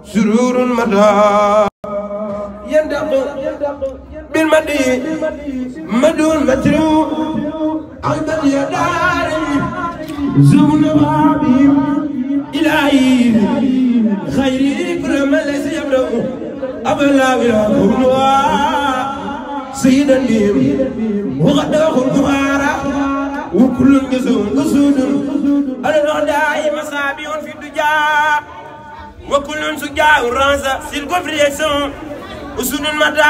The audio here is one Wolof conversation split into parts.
سرور مدى يندق بالمدي مدو المترو عبد يداري زون غابي إلهي خيري كرم ليس يبدو أبلا بلاكم سيدا ليم وغدا خلقوارا وكل جزون قصود على الأعداء مصابيح في الدجا وكل سجاع رانزا في الكفر يسون أسود المدى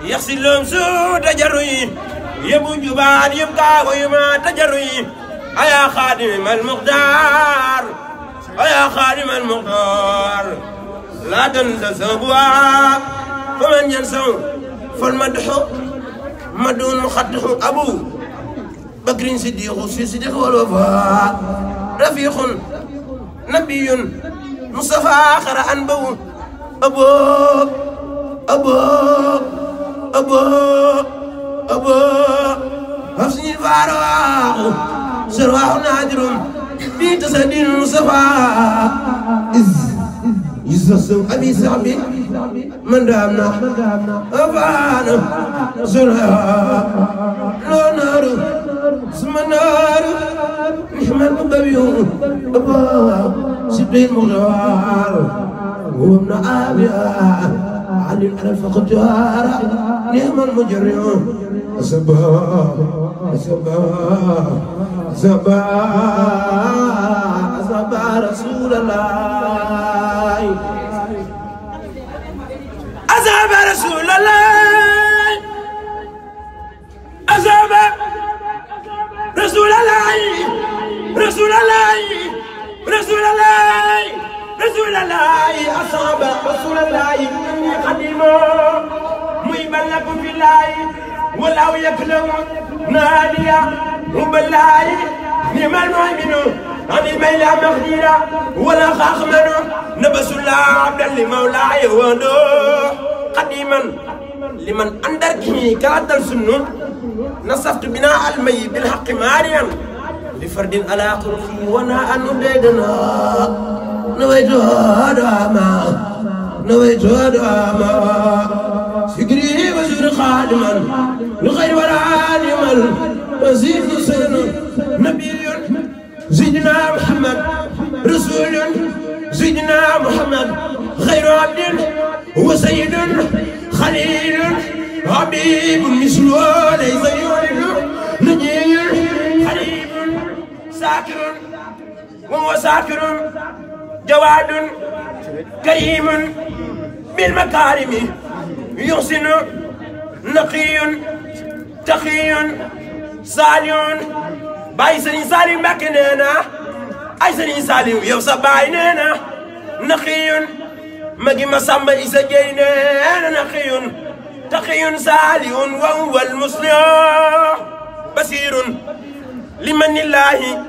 يغسل لهم سوء تجري يبو جبال يبقى ويما تجري أيا خادم المقدار أيا خادم المقدار لا تنسى سبوا فمن ينسى فالمدح مدون مخدح أبو بكر صديق صديق والوفاء رفيق نبي مصطفى آخر أنبو أبو أبو أبو أبو حسني الفاروق سرواح نادر في تصدير المصطفى يزسم أبي سعبي من دامنا أفانا سرها لو نار اسم النار نحمل مقبيون أبا سبين مغوار وابن آبيا علي الألف قدارا نعم المجرم أسبا أسبا أسبا أسبا رسول الله أسبا رسول الله أسبا رسول الله رسول الله رسول الله رسول الله أصاب رسول الله إني خديمه ميبلغ في الله ولو يكلم ناديا وبالله نعم المؤمن عن الميل مخديرا ولا خاخمن نبس الله عبدا لمولاي ودو قديما لمن أندركني كرات السنون نصفت بناء المي بالحق ماريا لفرد على خلقي وانا أن أبيدنا نويت هداما نويت هداما فكري وزور خادما لغير ولا عالما وزيد سن نبي سيدنا محمد رسول سيدنا محمد غير عبد هو سيد خليل حبيب مثله ليس يولد نجي حليم ساكر وهو ساكر جواد كريم بالمكارم يحسن نقي تقي صالح باي سني صالح مكننا اي سني صالح يوسف بايننا نقي مجي مسامب إسجينا نقي تقي صالح وهو المصلح بصير لمن الله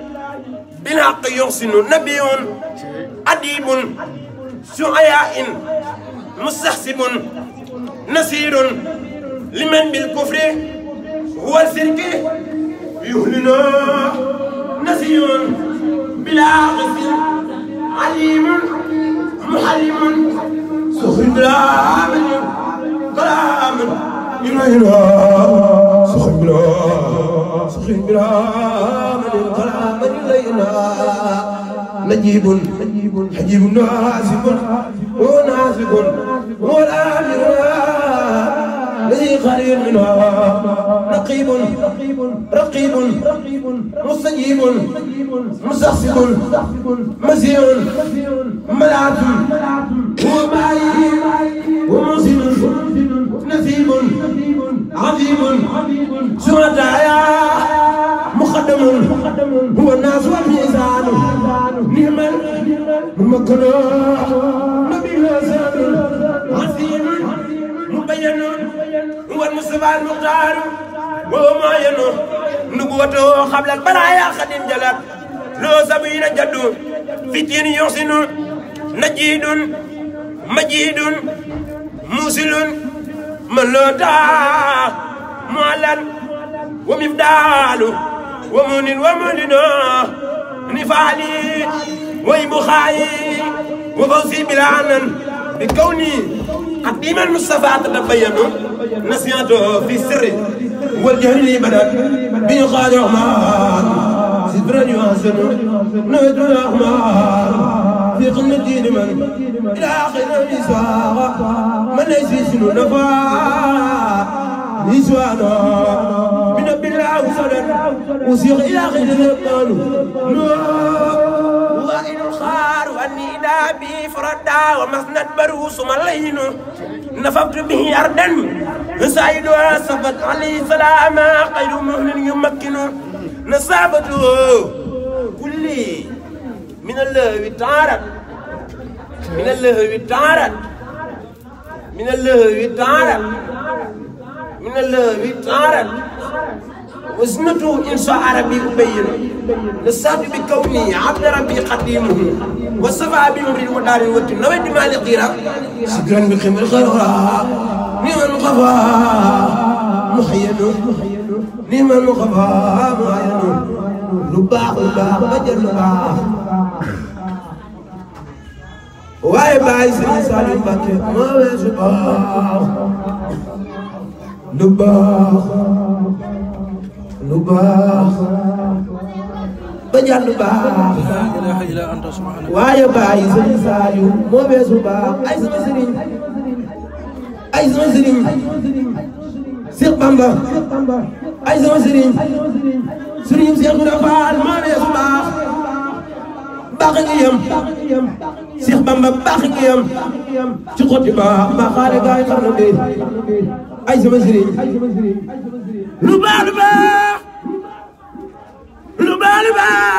بالحق يحسن نبي أديب شعياء مستحسب نصير لمن بالكفر هو السرك يهلنا نسير بلا غفل عليم محلم سخر بلا عمل كلام إلينا سخر بلا عمل كلام إلينا نجيب حجيب ناسب وناسب والآمر الذي خير منها رقيب مستجيب مستحسب مسير ملعب ومعي ومرسل نسيب عظيم سمعتها مقدم هو الناس والميزان نعم الممكن نبي الحسن عظيم مبين هو المصطفى المختار وهو معين نبوته قبل البرايا خدم جلال لو سبيل جد فتين يحسن نجيد مجيد موصل ملوتا معلن ومفدال ومن ومننا نفعلي ويبخاي وفوزي بلا عنن بكوني قديم المصطفى تتبين نسيته في السر والجهر لي بدأ بيقاد الرحمن سترا يحسن نويت الرحمن في قمة الدين من إلى آخر النساء من ليس يسن نفاق نسوانا من بالله وصلا وسيق إلى آخر الرحمن وإن الخار وأني إذا بي فردا ومسند بروس ملين نفبت به أردا سعيد وصفت عليه سلام خير مهن يمكن نصابته كل من الله تعالى من الله تعالى من الله تعالى من الله تعالى وزنته إن شاء ربي أبين نصاب بكوني عبد ربي قديمه وصفى بأمر ودار الوتن نويت مال قيرا شكرا بخيم الخيرات نعم المخفى محين نعم المخفى محين لباخ بجر لباخ واي باي سري سالم باكي ما ويش باخ لباخ لباخ بجر لباخ واي باي سري سالم ما ويش باخ اي سري ay sama sëriñ Seex Bamba ay sama sëriñ sëriñ Seex Ibra Faal maa weesu baax baax ngi yem Seex Bamba baax ngi yem ci xotti baax baaxaale gaay xam na bi ay sama sëriñ lu baax lu baax lu baax lu baax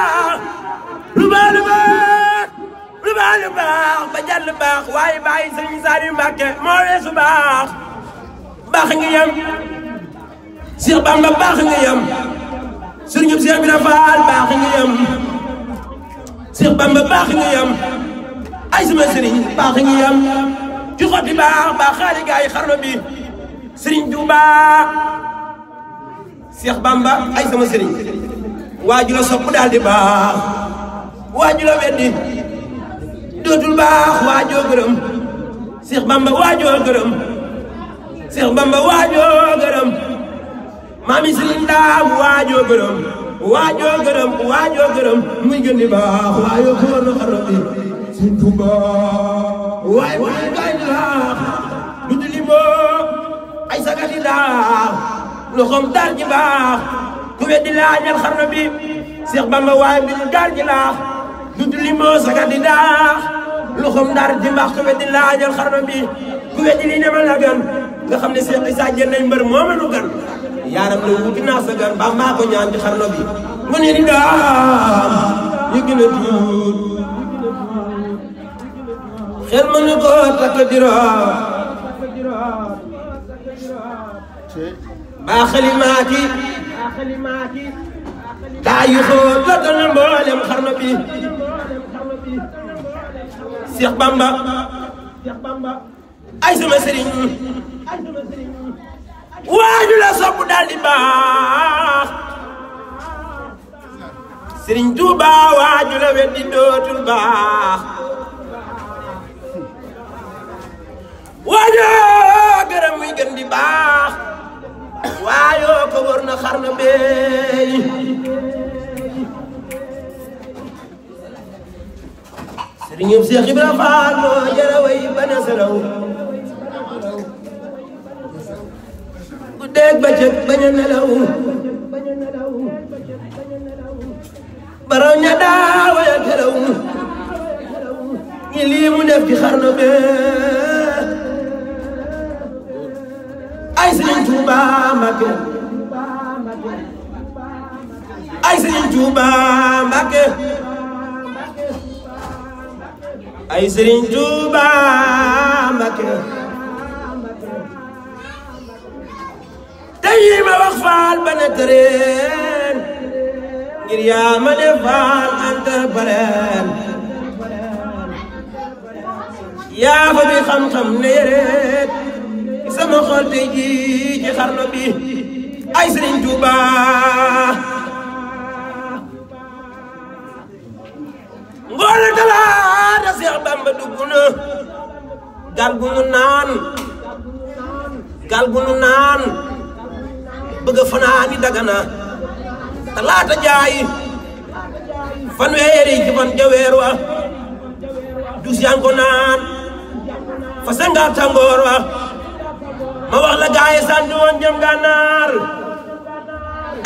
lu baax lu baax lu baax lu baax ba jàll baax waaye bàyyi sëriñ Saliou Mbacké moo weesu baax baax ngi yem Seex Bamba baax ngi yem sëriñ Seex Ibra Faal baax ngi yem Seex Bamba baax ngi yem ay sama sëriñ baax ngi yem ci xotti baax baax xaali gaay xarno bi sëriñ Tuuba Seex Bamba ay sama sëriñ waaju la sopp daal di baax waaju la weddi dootul baax waajoo gërëm Seex Bamba waajoo gërëm Seex Bamba waajoo gërëm maami Sëriñ Daam waajoo gërëm waajoo gërëm waajoo gërëm muy gën di baax waajoo ko war na xarno bi Sëriñ Tuuba waay waay gaay di laax du di limoo ay sagati laax loxoom dar ji baax ku weddi laajal xarno bi Seex Bamba waay bi du dar ji laax du di limoo sagati laax loxoom dar ji mbaax ku weddi laajal xarno bi ku weddi li demal la gan nga xam ne Seex Isaa jën nañ mbër moo mënu gan yaaram la wuti naa sa gan ba maa ko ñaan ci xarno bi mu ne ni daam yi gën a tuut xel mën na ko takk diraat baa xalimaati daa yu xool la dana mboolem xarno bi Seex Bamba ay sama sëriñ waaju la sopp daal di baax Sëriñ Tuuba waaju la weddi dootul baax waajoo gërëm muy gën di baax waayoo ko wër na xarno beey sëriñum Seex Ibra Faal moo jara way bana selaw bu dégg ba cëg bañ a nelaw baraw ña daawa ya telaw ñi lii mu def ci xarno bee ay Sëriñ Tuuba Mbàkke ay Sëriñ Tuuba Mbàkke ay Sëriñ Tuuba Mbàkke tey ma wax faal ba ne tëreen ngir yaa ma def faal anta pareen yaa fa bi xam-xam ne yéreet sama xol tey jii ci xarno bi ay Sëriñ Tuuba ngoon talaat talaata Seex Bamba dugg na gaal gu nu naan bëgg a fanaani Dagana talaata jaay fanweeri ci fan ja weer wa dus yaa ngi ko naan fa senga tàngoor wa ma wax la gaay sànni woon jëm gànnaar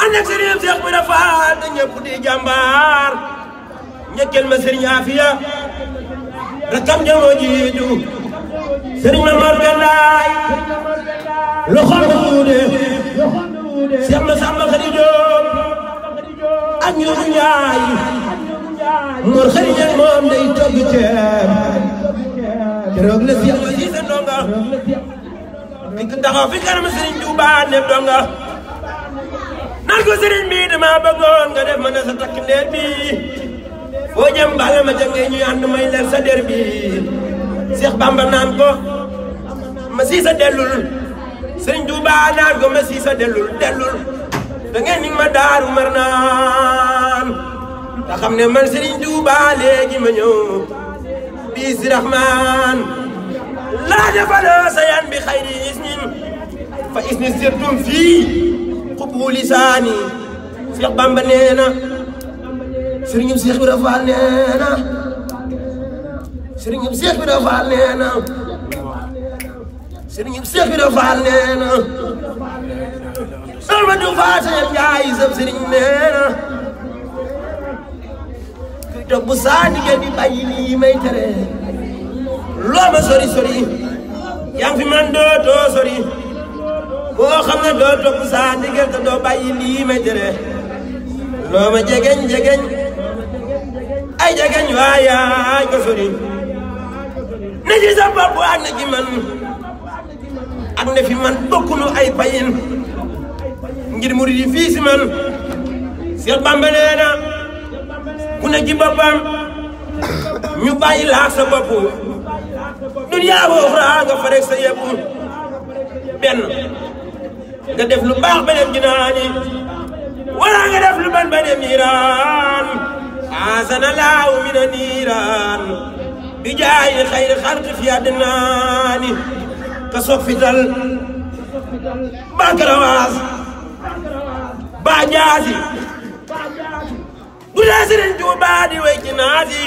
ànd ak Sëriñ Seex Ibra Faal te ñëpp di jàmbaar ñekkeel ma Sëriñ Afiya rakam jamoo jiitu Sëriñ Mamar Gandaay loxo duude Seex ma Samba Xadi Jóob ak ñu Njaay Mor Xadi Ñaŋ moom day togg ceeb keroog la Seex ma Siise Ndonga dikk taxaw fi kanam Sëriñ Tuubaa ne donga naan ko sëriñ bi dama bëggoon nga def ma ne sa takk ndeer bi foo jëm bala ma jëngee ñu ànd may leen sa der bi Seex Bamba naan ko ma Siise dellul Sëriñ Tuubaa naan ko ma Siise dellul da ngeen ni ma Daaru Marnaan te xam ne man Sëriñ Tuubaa léegi ma ñëw bis Rahmaan laa defaloo sa yan bi xayri isnin fa isni sirtum fii xubbu lisaani Seex Bamba nee na Sëriñum Seex Ibra Faal nee na Sëriñum Seex Ibra Faal nee na Sëriñum Seex Ibra Faal nee na sol ma du faata Njaay sab sëriñ nee na kuy topp saa ndigal di bàyyi lii may tere loo ma sori yaa ngi fi man dootoo sori boo xam ne doo topp saa ndigal te doo bàyyi lii may tere loo ma jegeñ ay jegeñ waayaay ko sori ne ci sa bopp ak ne ci man ak ne fi man bokkunu ay payin ngir murid yi fii si man Seex Bamba nee na ku ne ci boppam ñu bàyyi laa sa bopp duniyaa boo xaraa nga farek sa yëpp benn nga def lu baax ba dem jinaani wala nga def lu ban ba dem niiraan asana laahu mina niiraan bi jaayi xayri xalqi fi adnaani ka soog fital ba karawaas ba jaasi bu dee Sëriñ Tuubaa di wey ci naasi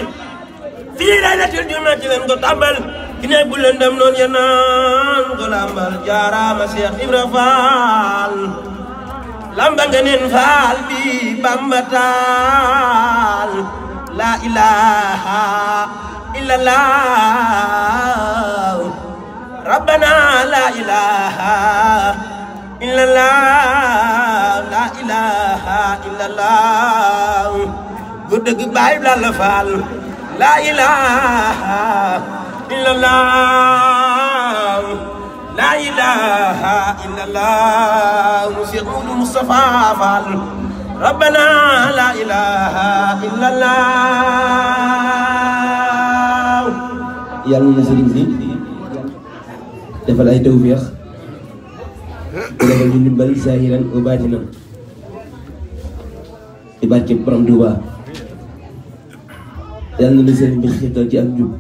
fii laylatil jumaa ci leen ko tàmbal ki ne bu lëndëm noon ya naan ko lambal jaaraama Seex Ibra Faal lamba nga nen faal bi Bamba taal la ilaha illallah rabbana la ilaha illallah la ilaha illallah góor dëgg baay la faal la ilaha illallah la ilaha illallah Seex Mudu Mustafa Faal rabbana la ilaha illallah. yàlla na sëriñ si defal ay tawfeex defal ñu ndimbal zaahiran wa baatinan di barke Borom Tuuba yàlla na sëriñ bi xiital ci ak njub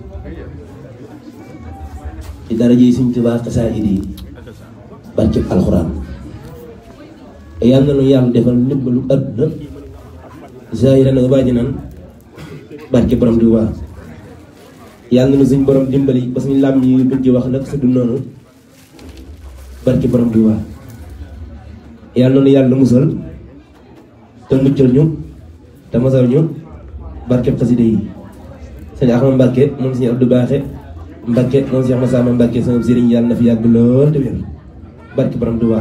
ci daraja yi Sëriñ Tuuba xasaayid yi barke alxuraan yàlla na yàlla defal ndimbalu àdduna zaahiran wa baatinan barke Borom Tuuba yàlla na suñ borom dimbali ba suñu làmm yi buñ ci wax nag su dul noonu barke Borom Tuuba yàlla na yàlla musal te muccal ñu te masal ñu barke xasida yi sëñ Axma Mbàkke moom sëñ Abdou Baaxe Mbàkke moom sëñ Masamba Mbàkke sama sëriñ yàlla na fi yàgg lool te wér barke Borom Tuuba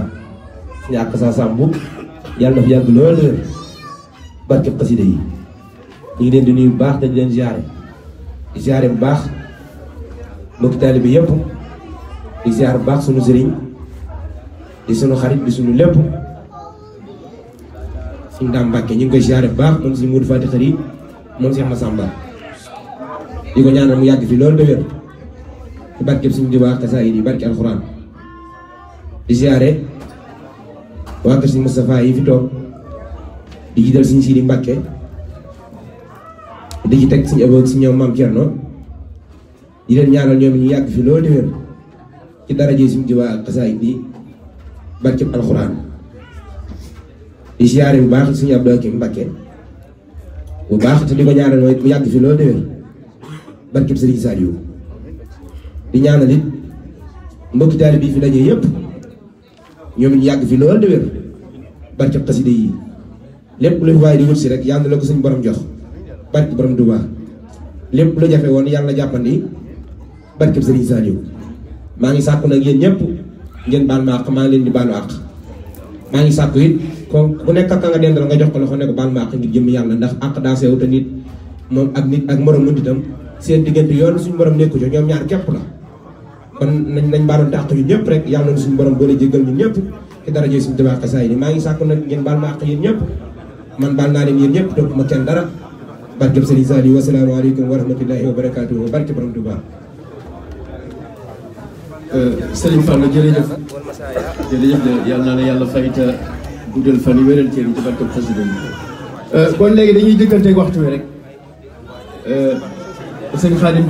sëñ ak sa Sambu yàlla na fi yàgg lool te wér barke xasida yi ñu ngi leen di nuyu bu baax te di leen ziare bu baax mbokki taalibe bi yëpp di ziare bu baax sunu sëriñ di sunu xarit di sunu lépp suñu Daam Mbàkke ñu ngi koy ziare bu baax moom si Moudou Fati Xari moom si Masamba di ko ñaanal mu yàgg fi loolu de wér ci barkeb suñu Tuubaa xasaayid yi barke alxuraan di ziare waa kër si Moustapha yi fi toog di jiital suñu Sidi Mbàkke di ci teg suñu ëpp si ñoom Maam Cerno di leen ñaanal ñoom ñu yàgg fi loolu di wér ci daraje suñu Tuubaa ak xasaayid bi barkeb alxuraan di siyaare bu baax suñu Abdou Hakim Mbacké bu baax te di ko ñaanal mooy mu yàgg fi loolu di wér barkeb Serigne Saliou di ñaanal it mbokki taalibe bi fi daje yëpp ñoom ñu yàgg fi loolu di wér barkeb xasida yi lépp lu fi waaye di wut si rek yàlla na la ko suñu borom jox barke borom Tuubaa lépp lu jafe woon yàlla jàppandi barkeb Serigne Saliou maa ngi sàkku nag yéen ñëpp ngeen baal ma àq maa ngi leen di baalu àq maa ngi sàkku it kon ku nekk ak nga dendal nga jox ko loxo ne ko baal ma àq ngir jëm yàlla ndax àq daa sew te nit moom ak nit ak morom nitam seen diggante yoon suñu borom nekku ci ñoom ñaar képp la kon nañ baaloon te àq yu ñëpp rek yàlla na suñu borom boole jéggal ñun ñëpp ci daraje suñu Tuubaa xasaayid yi maa ngi sàkku nag ngeen baal ma àq yéen ñëpp man baal naa leen yéen ñëpp topp ma kenn dara barkeb Serigne Saliou wa salaamu aleykum wa rahmatullahi wa barakaatuhu barke borom Tuubaa Serigne Fallou jërëjëf yàlla na yàlla fay te guddal fan yi wéral cër yi ci barkeb xasida yi kon léegi dañuy jëkkanteeg waxtu wi rek sëñ Xaadim